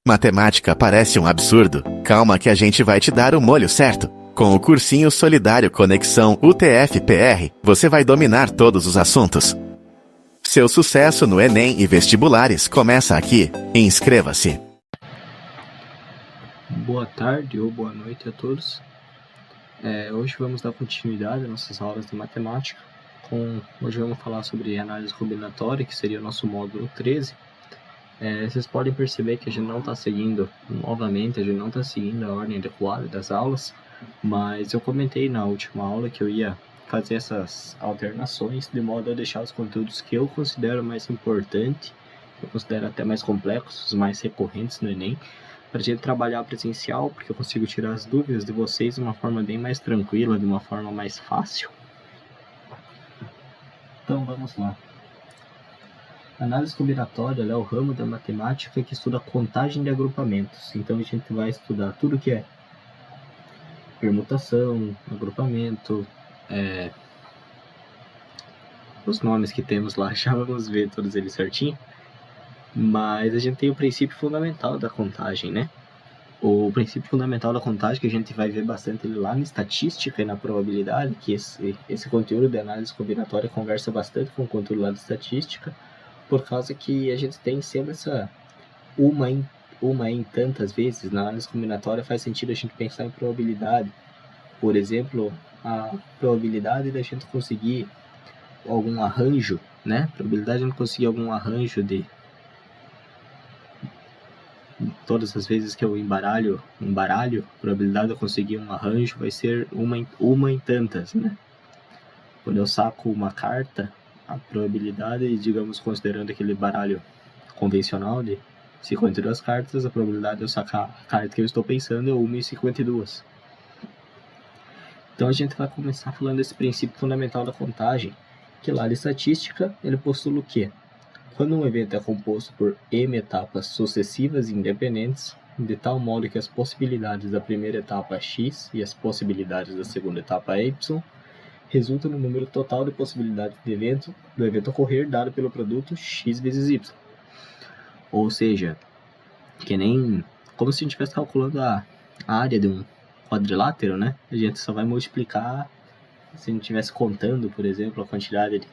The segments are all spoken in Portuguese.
Matemática parece um absurdo? Calma que a gente vai te dar o molho certo. Com o cursinho solidário Conexão UTF-PR, você vai dominar todos os assuntos. Seu sucesso no Enem e vestibulares começa aqui. Inscreva-se. Boa tarde ou boa noite a todos. Hoje vamos dar continuidade às nossas aulas de matemática. Hoje vamos falar sobre análise combinatória, que seria o nosso módulo 13. Vocês podem perceber que a gente não está seguindo, novamente, a gente não está seguindo a ordem adequada das aulas, mas eu comentei na última aula que eu ia fazer essas alternações de modo a deixar os conteúdos que eu considero mais importantes, eu considero até mais complexos, mais recorrentes no Enem, para a gente trabalhar presencial, porque eu consigo tirar as dúvidas de vocês de uma forma bem mais tranquila, de uma forma mais fácil. Então vamos lá. A análise combinatória é o ramo da matemática que estuda a contagem de agrupamentos. Então a gente vai estudar tudo que é permutação, agrupamento, os nomes que temos lá, já vamos ver todos eles certinho. Mas a gente tem o princípio fundamental da contagem, né? O princípio fundamental da contagem, que a gente vai ver bastante lá na estatística e na probabilidade, que esse conteúdo de análise combinatória conversa bastante com o conteúdo lá de estatística, por causa que a gente tem sempre essa uma em tantas vezes. Na análise combinatória faz sentido a gente pensar em probabilidade. Por exemplo, a probabilidade da gente conseguir algum arranjo, né? Probabilidade de a gente conseguir algum arranjo de todas as vezes que eu embaralho um baralho, a probabilidade de eu conseguir um arranjo vai ser uma em tantas, né? Quando eu saco uma carta, a probabilidade, digamos, considerando aquele baralho convencional de 52 cartas, a probabilidade de eu sacar a carta que eu estou pensando é 1 em 52. Então a gente vai começar falando desse princípio fundamental da contagem, que lá de estatística ele postula o quê? Quando um evento é composto por m etapas sucessivas e independentes, de tal modo que as possibilidades da primeira etapa x e as possibilidades da segunda etapa y resultam no número total de possibilidades do evento ocorrer dado pelo produto x vezes y. Ou seja, que nem como se a gente estivesse calculando a área de um quadrilátero, né? A gente só vai multiplicar se a gente estivesse contando, por exemplo, a quantidade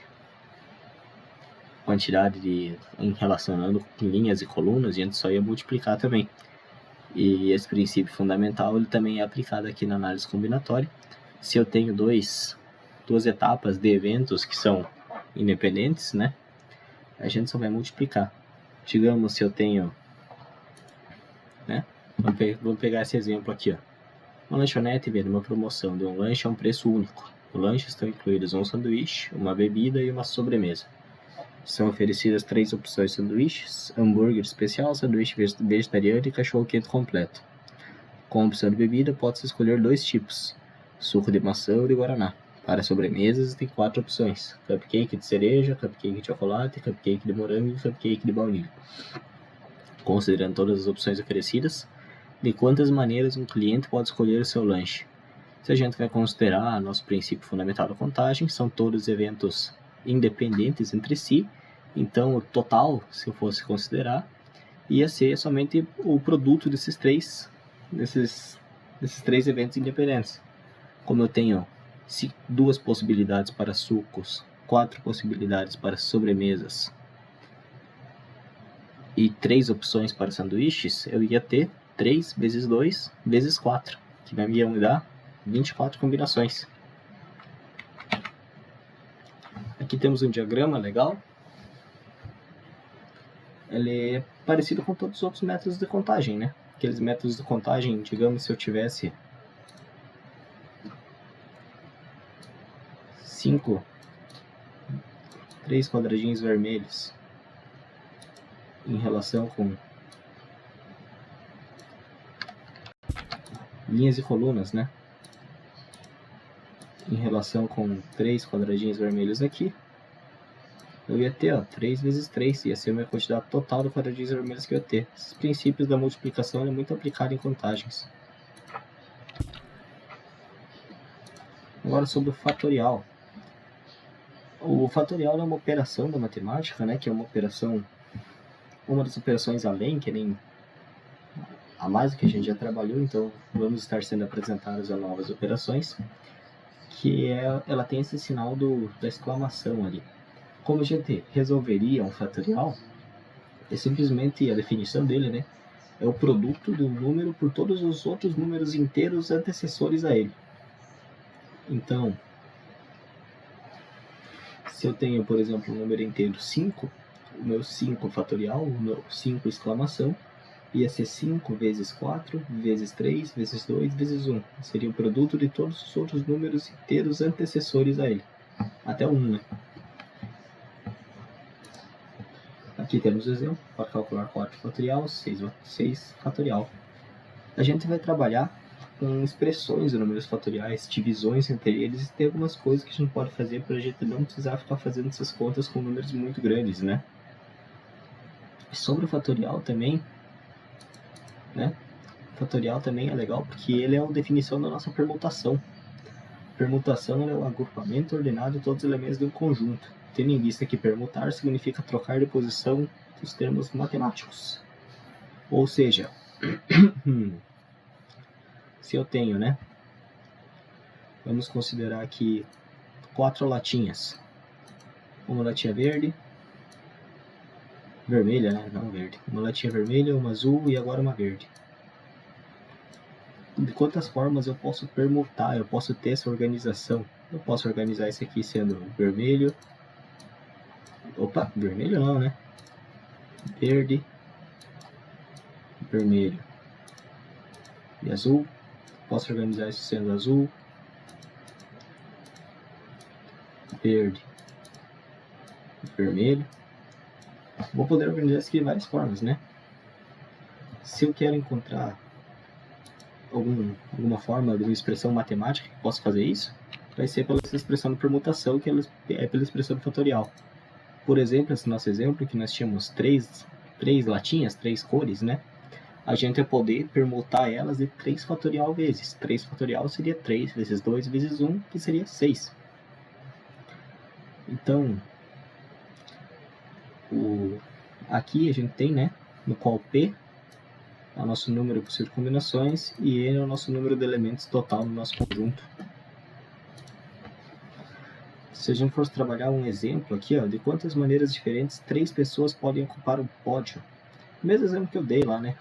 em relacionando linhas e colunas, a gente só ia multiplicar também. E esse princípio fundamental ele também é aplicado aqui na análise combinatória. Se eu tenho duas etapas de eventos que são independentes, né, a gente só vai multiplicar. Digamos, se eu tenho, né, vamos pegar esse exemplo aqui, ó. Uma lanchonete vende uma promoção de um lanche a um preço único. No lanche estão incluídos um sanduíche, uma bebida e uma sobremesa. São oferecidas 3 opções de sanduíches: hambúrguer especial, sanduíche vegetariano e cachorro-quente completo. Com a opção de bebida, pode-se escolher 2 tipos: suco de maçã ou de guaraná. Para sobremesas, tem 4 opções: cupcake de cereja, cupcake de chocolate, cupcake de morango e cupcake de baunilha. Considerando todas as opções oferecidas, de quantas maneiras um cliente pode escolher o seu lanche? Se a gente vai considerar nosso princípio fundamental da contagem, são todos eventos independentes entre si, então o total, se eu fosse considerar, ia ser somente o produto desses três eventos independentes. Como eu tenho 2 possibilidades para sucos, 4 possibilidades para sobremesas e 3 opções para sanduíches, eu ia ter 3 vezes 2 vezes 4, que vai me dar 24 combinações. Aqui temos um diagrama legal. Ele é parecido com todos os outros métodos de contagem, né? Aqueles métodos de contagem, digamos, se eu tivesse 3 quadradinhos vermelhos em relação com linhas e colunas, né? Em relação com 3 quadradinhos vermelhos aqui, eu ia ter 3 vezes 3, ia ser a minha quantidade total de quadradinhos vermelhos que eu ia ter. Esses princípios da multiplicação é muito aplicado em contagens. Agora sobre o fatorial. O fatorial é uma operação da matemática, né, que é uma das operações além, que nem a mais do que a gente já trabalhou, então vamos estar sendo apresentadas a novas operações, que ela tem esse sinal da exclamação ali. Como a gente resolveria um fatorial, é simplesmente a definição dele, né? É o produto do número por todos os outros números inteiros antecessores a ele. Então, se eu tenho, por exemplo, o número inteiro 5, o meu 5 fatorial, o meu 5 exclamação, ia ser 5 vezes 4, vezes 3, vezes 2, vezes 1. Seria o produto de todos os outros números inteiros antecessores a ele. Até o 1, né? Aqui temos o exemplo, para calcular 4 fatorial, 6 fatorial. A gente vai trabalhar com expressões de números fatoriais, divisões entre eles, e tem algumas coisas que a gente pode fazer para a gente não precisar ficar fazendo essas contas com números muito grandes, né? Sobre o fatorial também, né? O fatorial também é legal porque ele é a definição da nossa permutação. Permutação é o agrupamento ordenado de todos os elementos de um conjunto, tendo em vista que permutar significa trocar de posição dos termos matemáticos. Ou seja, se eu tenho, né? Vamos considerar aqui 4 latinhas. Uma latinha verde, vermelha, né? Não verde. Uma latinha vermelha, uma azul e agora uma verde. De quantas formas eu posso permutar, eu posso ter essa organização? Eu posso organizar esse aqui sendo vermelho. Opa, vermelho não, né? Verde, vermelho e azul. Posso organizar isso sendo azul, verde, vermelho. Vou poder organizar isso aqui de várias formas, né? Se eu quero encontrar alguma forma de uma expressão matemática que possa fazer isso, vai ser pela expressão de permutação, que é pela expressão fatorial. Por exemplo, esse nosso exemplo, que nós tínhamos três latinhas, 3 cores, né? A gente vai poder permutar elas de 3 fatorial vezes. 3 fatorial seria 3 vezes 2 vezes 1, que seria 6. Então, aqui a gente tem, né, no qual P é o nosso número possível de combinações e N é o nosso número de elementos total no nosso conjunto. Se a gente fosse trabalhar um exemplo aqui, ó, de quantas maneiras diferentes 3 pessoas podem ocupar um pódio. O mesmo exemplo que eu dei lá, né?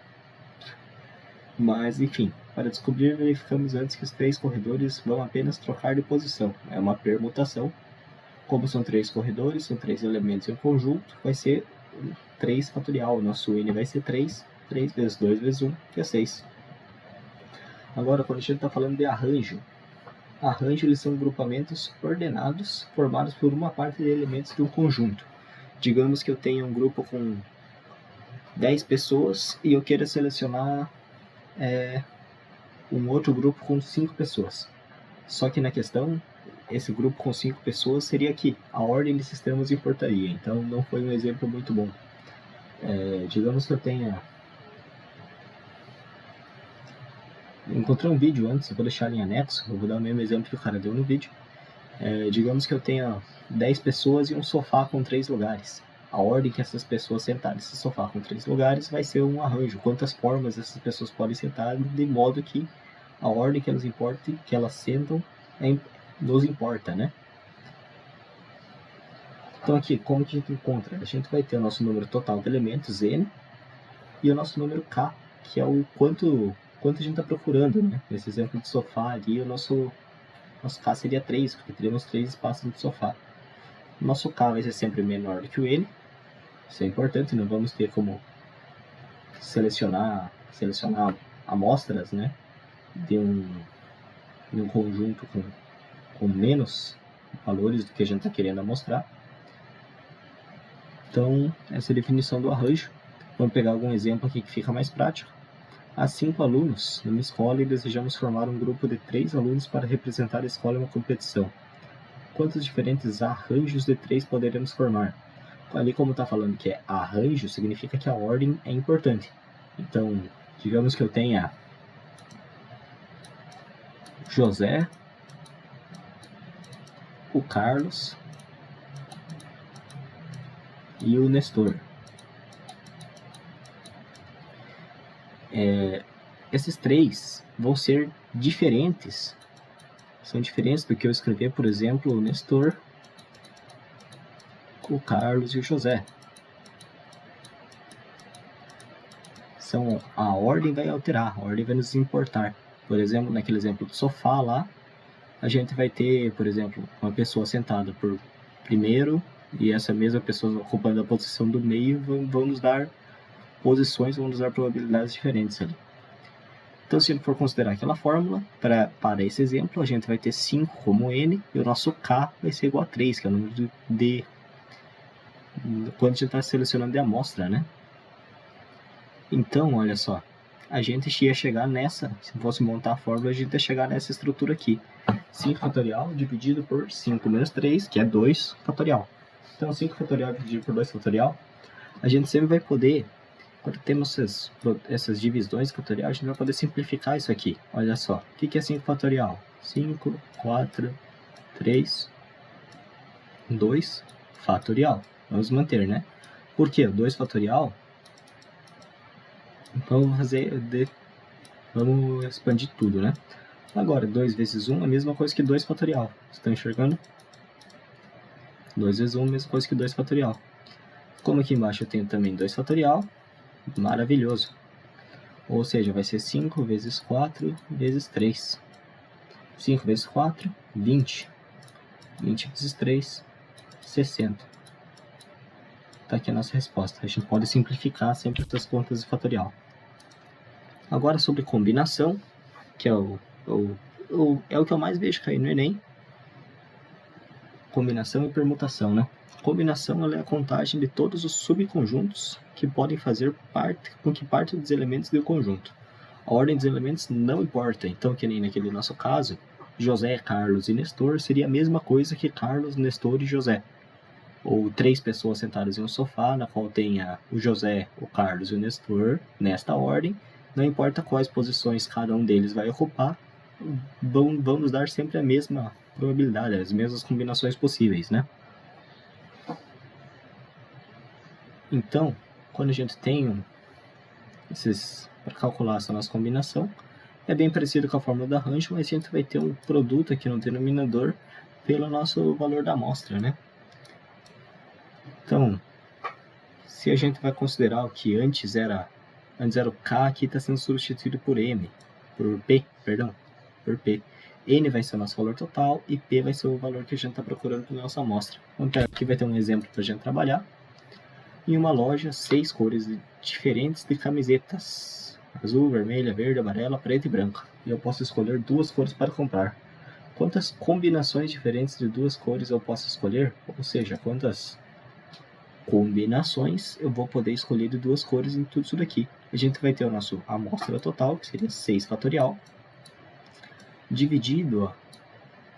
Mas, enfim, para descobrir, verificamos antes que os 3 corredores vão apenas trocar de posição. É uma permutação. Como são 3 corredores, são 3 elementos em um conjunto, vai ser 3 fatorial. O nosso N vai ser 3 vezes 2 vezes 1, que é 6. Agora, quando a gente está falando de arranjo, eles são grupamentos ordenados, formados por uma parte de elementos de um conjunto. Digamos que eu tenha um grupo com 10 pessoas e eu queira selecionar um outro grupo com 5 pessoas. Só que na questão, esse grupo com 5 pessoas seria aqui. A ordem desses termos importaria, então não foi um exemplo muito bom. Digamos que eu tenha... Encontrei um vídeo antes, eu vou deixar em anexo, eu vou dar o mesmo exemplo que o cara deu no vídeo. Digamos que eu tenha 10 pessoas e um sofá com 3 lugares. A ordem que essas pessoas sentarem nesse sofá com 3 lugares vai ser um arranjo. Quantas formas essas pessoas podem sentar, de modo que a ordem que elas sentam nos importa, né? Então aqui, como que a gente encontra? A gente vai ter o nosso número total de elementos, N, e o nosso número K, que é o quanto a gente está procurando, né? Nesse exemplo de sofá ali, o nosso K seria 3, porque teríamos 3 espaços no sofá. O nosso K vai ser sempre menor do que o N. Isso é importante, não vamos ter como selecionar amostras, né, de um conjunto com menos valores do que a gente está querendo amostrar. Então, essa é a definição do arranjo. Vamos pegar algum exemplo aqui que fica mais prático. Há 5 alunos numa escola e desejamos formar um grupo de 3 alunos para representar a escola em uma competição. Quantos diferentes arranjos de 3 poderemos formar? Ali, como está falando que é arranjo, significa que a ordem é importante. Então, digamos que eu tenha José, o Carlos e o Nestor. esses 3 vão ser diferentes. São diferentes do que eu escrever, por exemplo, o Nestor, o Carlos e o José. A ordem vai alterar, a ordem vai nos importar. Por exemplo, naquele exemplo do sofá lá, a gente vai ter, por exemplo, uma pessoa sentada por primeiro e essa mesma pessoa ocupando a posição do meio vão nos dar posições, vão nos dar probabilidades diferentes ali. Então, se a gente for considerar aquela fórmula, para esse exemplo, a gente vai ter 5 como n e o nosso k vai ser igual a 3, que é o número de quando a gente está selecionando de amostra, né? Então, olha só, a gente ia chegar nessa, se fosse montar a fórmula, a gente ia chegar nessa estrutura aqui. 5 fatorial dividido por 5 menos 3, que é 2 fatorial. Então, 5 fatorial dividido por 2 fatorial, a gente sempre vai poder, quando temos essas divisões fatorial, a gente vai poder simplificar isso aqui. Olha só, o que é 5 fatorial? 5, 4, 3, 2 fatorial. Vamos manter, né? Por quê? 2 fatorial... Vamos expandir tudo, né? Agora, 2 vezes 1 é a mesma coisa que 2 fatorial. Vocês estão enxergando? 2 vezes 1 é a mesma coisa que 2 fatorial. Como aqui embaixo eu tenho também 2 fatorial, maravilhoso. Ou seja, vai ser 5 vezes 4 vezes 3. 5 vezes 4, 20. 20 vezes 3, 60. Tá aqui a nossa resposta. A gente pode simplificar sempre as contas de fatorial. Agora sobre combinação, que é o que eu mais vejo cair no Enem. Combinação e permutação, né? Combinação ela é a contagem de todos os subconjuntos que podem fazer parte com que parte dos elementos do conjunto. A ordem dos elementos não importa. Então, que nem naquele nosso caso, José, Carlos e Nestor seria a mesma coisa que Carlos, Nestor e José. Ou 3 pessoas sentadas em um sofá, na qual tenha o José, o Carlos e o Nestor, nesta ordem. Não importa quais posições cada um deles vai ocupar, vão nos dar sempre a mesma probabilidade, as mesmas combinações possíveis, né? Então, quando a gente tem para calcular essa nossa combinação, é bem parecido com a fórmula da Range, mas a gente vai ter um produto aqui no denominador pelo nosso valor da amostra, né? Então, se a gente vai considerar o que antes era o K, aqui está sendo substituído por P. N vai ser o nosso valor total e P vai ser o valor que a gente está procurando para a nossa amostra. Então, aqui vai ter um exemplo para a gente trabalhar. Em uma loja, 6 cores diferentes de camisetas. Azul, vermelha, verde, amarela, preta e branca. E eu posso escolher 2 cores para comprar. Quantas combinações diferentes de 2 cores eu posso escolher? Ou seja, quantas combinações eu vou poder escolher de 2 cores em tudo isso daqui. A gente vai ter a nossa amostra total, que seria 6 fatorial, dividido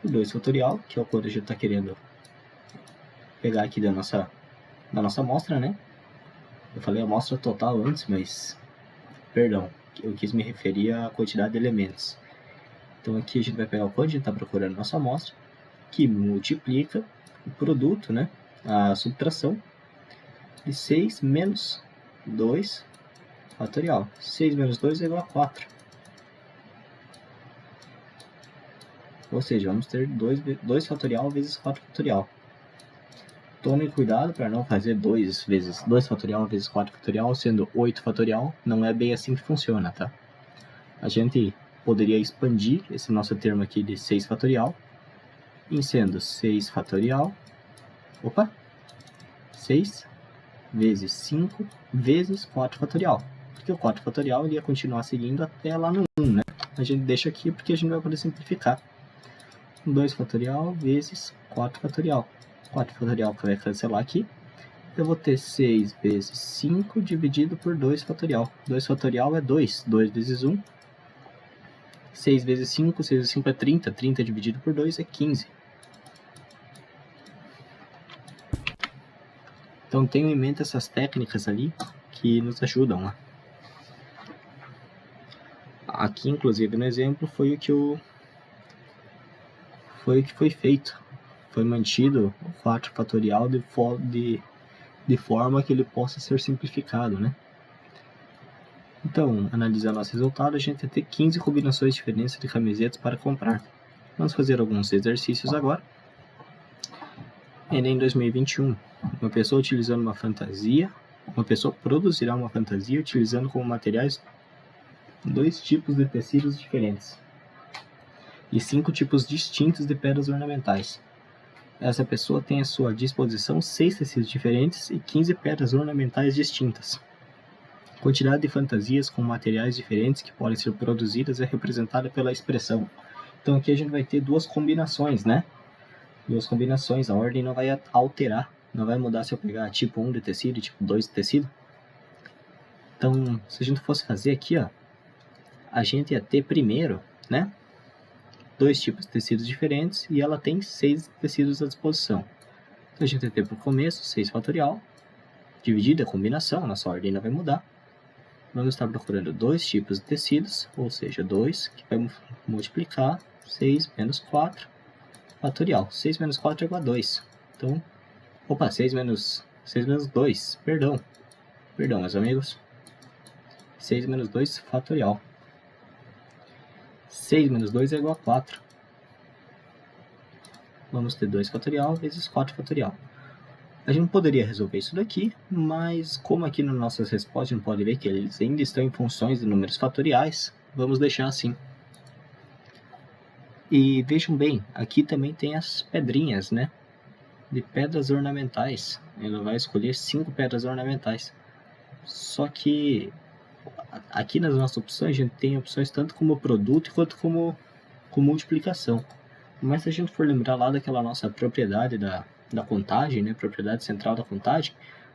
por 2 fatorial, que é o quanto a gente está querendo pegar aqui da nossa amostra, né? Eu falei amostra total antes, mas perdão, eu quis me referir à quantidade de elementos. Então aqui a gente vai pegar o quanto a gente está procurando na nossa amostra, que multiplica o produto, né? A subtração de 6 menos 2 fatorial. 6 menos 2 é igual a 4. Ou seja, vamos ter 2 fatorial vezes 4 fatorial. Tomem cuidado para não fazer 2 fatorial vezes 4 fatorial, sendo 8 fatorial. Não é bem assim que funciona, tá? A gente poderia expandir esse nosso termo aqui de 6 fatorial, em sendo 6 fatorial, 6 vezes 5 vezes 4 fatorial. Porque o 4 fatorial ele ia continuar seguindo até lá no 1, né? A gente deixa aqui porque a gente vai poder simplificar. 2 fatorial vezes 4 fatorial. 4 fatorial que vai cancelar aqui. Eu vou ter 6 vezes 5 dividido por 2 fatorial. 2 fatorial é 2. 2 vezes 1. 6 vezes 5. 6 vezes 5 é 30. 30 dividido por 2 é 15. Então tenham em mente essas técnicas ali que nos ajudam, né? Aqui, inclusive, no exemplo, foi o que foi feito. Foi mantido o 4 fatorial de forma que ele possa ser simplificado, né? Então, analisando nosso resultado, a gente vai ter 15 combinações diferentes de camisetas para comprar. Vamos fazer alguns exercícios agora. Enem 2021. Uma pessoa produzirá uma fantasia utilizando como materiais 2 tipos de tecidos diferentes e 5 tipos distintos de pedras ornamentais. Essa pessoa tem à sua disposição 6 tecidos diferentes e 15 pedras ornamentais distintas. A quantidade de fantasias com materiais diferentes que podem ser produzidas é representada pela expressão. Então aqui a gente vai ter 2 combinações, né? 2 combinações, a ordem não vai alterar, não vai mudar se eu pegar tipo 1 de tecido e tipo 2 de tecido. Então, se a gente fosse fazer aqui, ó, a gente ia ter primeiro, né, 2 tipos de tecidos diferentes e ela tem 6 tecidos à disposição. Então a gente vai ter por começo 6 fatorial, dividido a combinação, nossa ordem não vai mudar. Vamos estar procurando 2 tipos de tecidos, ou seja, 2, que vai multiplicar 6 menos 4, fatorial. 6 menos 4 é igual a 2. Então, 6 menos 2, perdão, meus amigos. 6 menos 2, fatorial. 6 menos 2 é igual a 4. Vamos ter 2 fatorial vezes 4 fatorial. A gente poderia resolver isso daqui, mas como aqui nas nossas respostas a gente pode ver que eles ainda estão em funções de números fatoriais, vamos deixar assim. E vejam bem, aqui também tem as pedrinhas, né? De pedras ornamentais. Ele vai escolher 5 pedras ornamentais. Só que aqui nas nossas opções a gente tem opções tanto como produto quanto como com multiplicação. Mas se a gente for lembrar lá daquela nossa propriedade da contagem, né, propriedade central da contagem,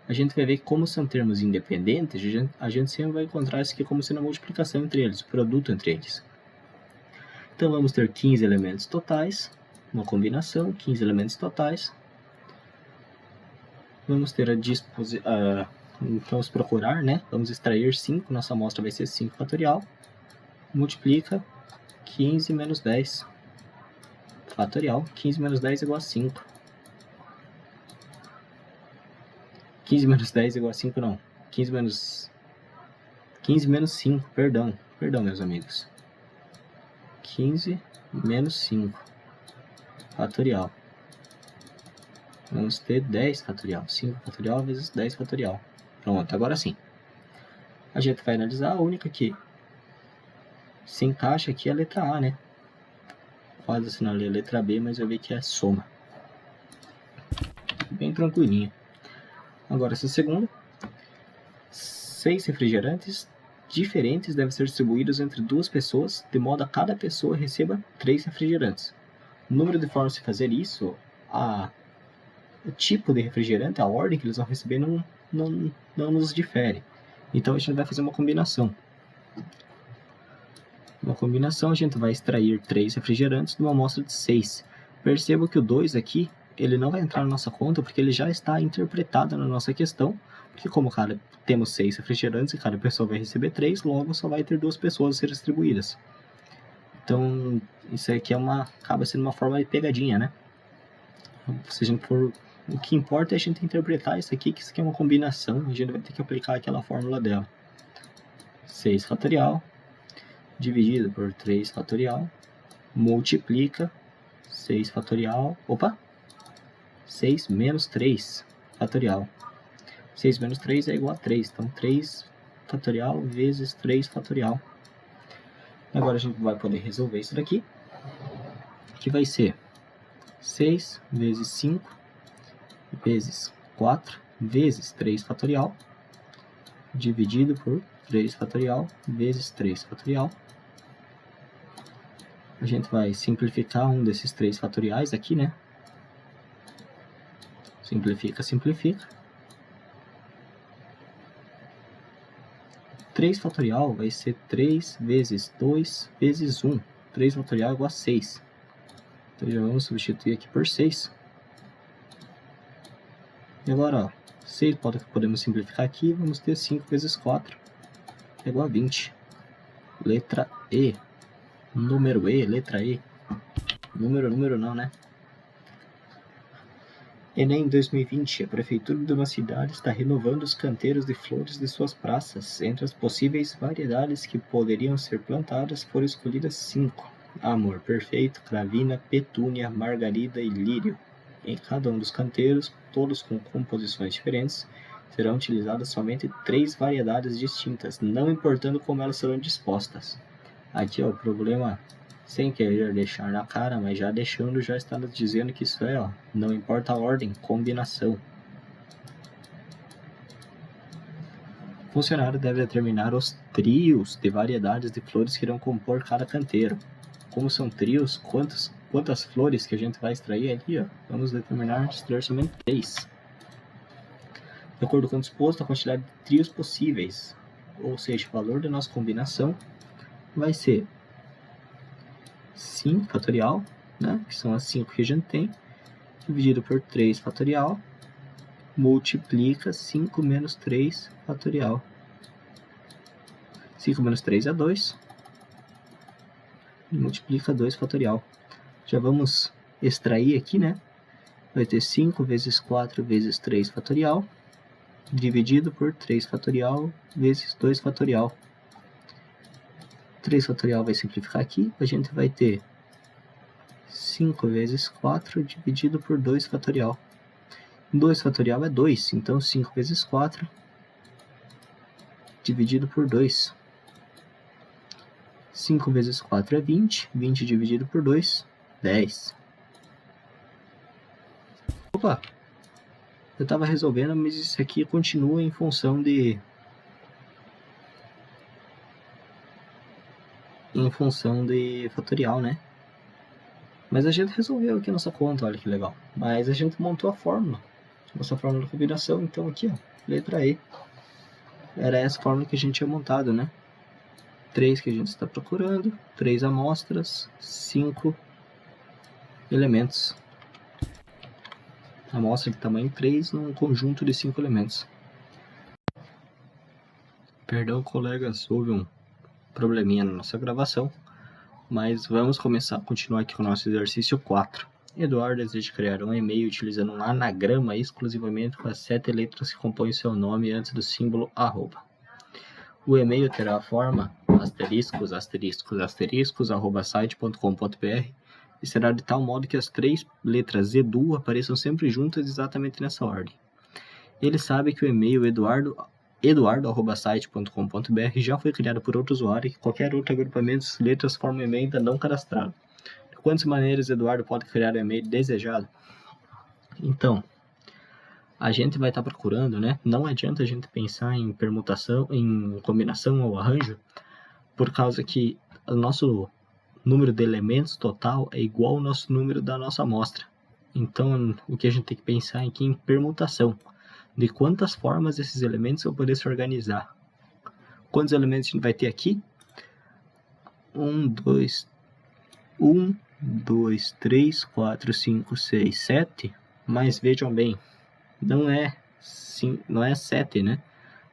a gente vai ver que como são termos independentes, a gente sempre vai encontrar isso aqui como sendo a multiplicação entre eles, o produto entre eles. Então vamos ter 15 elementos totais, uma combinação, 15 elementos totais. Vamos ter vamos procurar, né, vamos extrair 5, nossa amostra vai ser 5 fatorial, multiplica 15 menos 10 fatorial, 15 menos 10 é igual a 5. 15 menos 10 é igual a 5, não. 15 menos 5, perdão, meus amigos. 15 menos 5, fatorial. Vamos ter 10 fatorial. 5 fatorial vezes 10 fatorial. Pronto, agora sim. A gente vai analisar a única que se encaixa aqui é a letra A, né? Quase assinalei a letra B, mas eu vi que é a soma. Bem tranquilinho. Agora essa segunda. 6 refrigerantes diferentes devem ser distribuídos entre 2 pessoas, de modo a cada pessoa receba 3 refrigerantes. O número de formas de fazer isso, o tipo de refrigerante, a ordem que eles vão receber não nos difere. Então a gente vai fazer uma combinação. Na combinação a gente vai extrair 3 refrigerantes de uma amostra de 6. Perceba que o 2 aqui, ele não vai entrar na nossa conta porque ele já está interpretado na nossa questão, porque como temos 6 refrigerantes e cada pessoa vai receber 3, logo só vai ter 2 pessoas a ser distribuídas. Então isso aqui acaba sendo uma forma de pegadinha, né? Se a gente for, o que importa é a gente interpretar isso aqui, que isso aqui é uma combinação, a gente vai ter que aplicar aquela fórmula dela. 6 fatorial dividido por 3 fatorial, multiplica 6 fatorial, 6 menos 3 fatorial. 6 menos 3 é igual a 3, então 3 fatorial vezes 3 fatorial. Agora a gente vai poder resolver isso daqui, que vai ser 6 vezes 5 vezes 4 vezes 3 fatorial, dividido por 3 fatorial vezes 3 fatorial. A gente vai simplificar um desses 3 fatoriais aqui, né? Simplifica. 3 fatorial vai ser 3 vezes 2 vezes 1. 3 fatorial é igual a 6. Então já vamos substituir aqui por 6. E agora, ó, 6 podemos simplificar aqui, vamos ter 5 vezes 4 é igual a 20. Letra E. Número E, letra E. Número não, né? Enem 2020. A prefeitura de uma cidade está renovando os canteiros de flores de suas praças. Entre as possíveis variedades que poderiam ser plantadas foram escolhidas 5: amor perfeito, cravina, petúnia, margarida e lírio. Em cada um dos canteiros, todos com composições diferentes, serão utilizadas somente 3 variedades distintas, não importando como elas serão dispostas. Aqui, ó, o problema, sem querer deixar na cara, mas já deixando, já está nos dizendo que isso é, ó, não importa a ordem, combinação. O funcionário deve determinar os trios de variedades de flores que irão compor cada canteiro. Como são trios, quantas flores que a gente vai extrair ali, ó, vamos extrair somente 3. De acordo com o disposto, a quantidade de trios possíveis, ou seja, o valor da nossa combinação, vai ser 5 fatorial, né, que são as 5 que a gente tem, dividido por 3 fatorial, multiplica 5 menos 3 fatorial. 5 menos 3 é 2, e multiplica 2 fatorial. Já vamos extrair aqui, né, vai ter 5 vezes 4 vezes 3 fatorial, dividido por 3 fatorial vezes 2 fatorial. 3 fatorial vai simplificar aqui, a gente vai ter 5 vezes 4 dividido por 2 fatorial. 2 fatorial é 2, então 5 vezes 4 dividido por 2. 5 vezes 4 é 20, 20 dividido por 2, 10. Opa! Eu estava resolvendo, mas isso aqui continua em função de fatorial, né? Mas a gente resolveu aqui a nossa conta, olha que legal. Mas a gente montou a fórmula, nossa fórmula de combinação, então aqui, ó, letra E. Era essa fórmula que a gente tinha montado, né? 3 que a gente está procurando, 3 amostras, 5 elementos. Amostra de tamanho 3 num conjunto de 5 elementos. Perdão, colegas, houve um probleminha na nossa gravação, mas vamos continuar aqui com o nosso exercício 4. Eduardo deseja criar um e-mail utilizando um anagrama exclusivamente com as 7 letras que compõem seu nome antes do símbolo @. O e-mail terá a forma **site.com.br e será de tal modo que as 3 letras edu apareçam sempre juntas exatamente nessa ordem. Ele sabe que o e-mail eduardo@site.com.br já foi criado por outro usuário e que qualquer outro agrupamento de letras forma um e-mail ainda não cadastrado. De quantas maneiras Eduardo pode criar o e-mail desejado? Então, a gente vai estar procurando, né? Não adianta a gente pensar em permutação, em combinação ou arranjo, por causa que o nosso número de elementos total é igual ao nosso número da nossa amostra. Então, o que a gente tem que pensar aqui é em permutação. De quantas formas esses elementos vão poder se organizar. Quantos elementos a gente vai ter aqui? 1, 2, 3, 4, 5, 6, 7. Mas vejam bem, não é 7, né?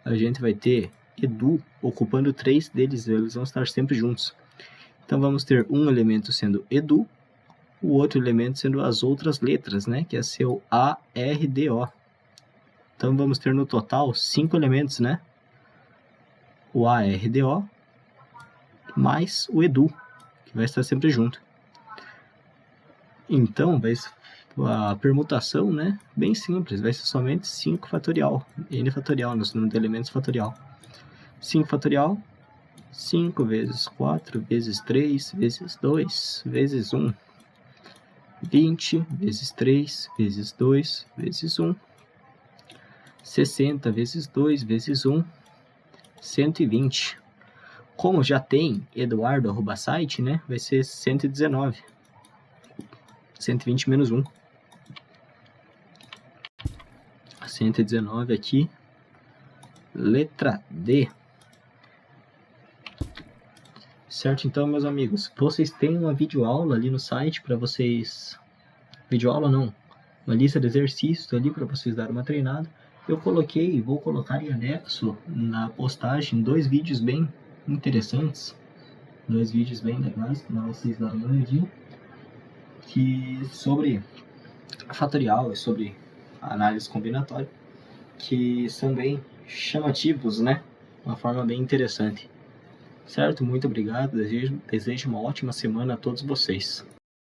A gente vai ter edu ocupando 3 deles, eles vão estar sempre juntos. Então vamos ter um elemento sendo edu, o outro elemento sendo as outras letras, né? Que é seu A, R, D, O. Então vamos ter no total 5 elementos, né? O A, R, D, O mais o edu, que vai estar sempre junto. Então a permutação, né? Bem simples, vai ser somente 5 fatorial, n fatorial, nosso número de elementos fatorial. 5 fatorial, 5 vezes 4 vezes 3 vezes 2 vezes 1. 20 vezes 3 vezes 2 vezes 1. 60 vezes 2 vezes 1, 120. Como já tem eduardo@site, né, vai ser 119. 120 menos 1. 119 aqui. Letra D. Certo, então, meus amigos, vocês têm uma videoaula ali no site para vocês... Videoaula não, uma lista de exercícios ali para vocês darem uma treinada. Eu vou colocar em anexo na postagem 2 vídeos bem interessantes, 2 vídeos bem legais para vocês darem uma olhadinha, que sobre fatorial e sobre análise combinatória, que são bem chamativos, né? Uma forma bem interessante. Certo? Muito obrigado. Desejo uma ótima semana a todos vocês.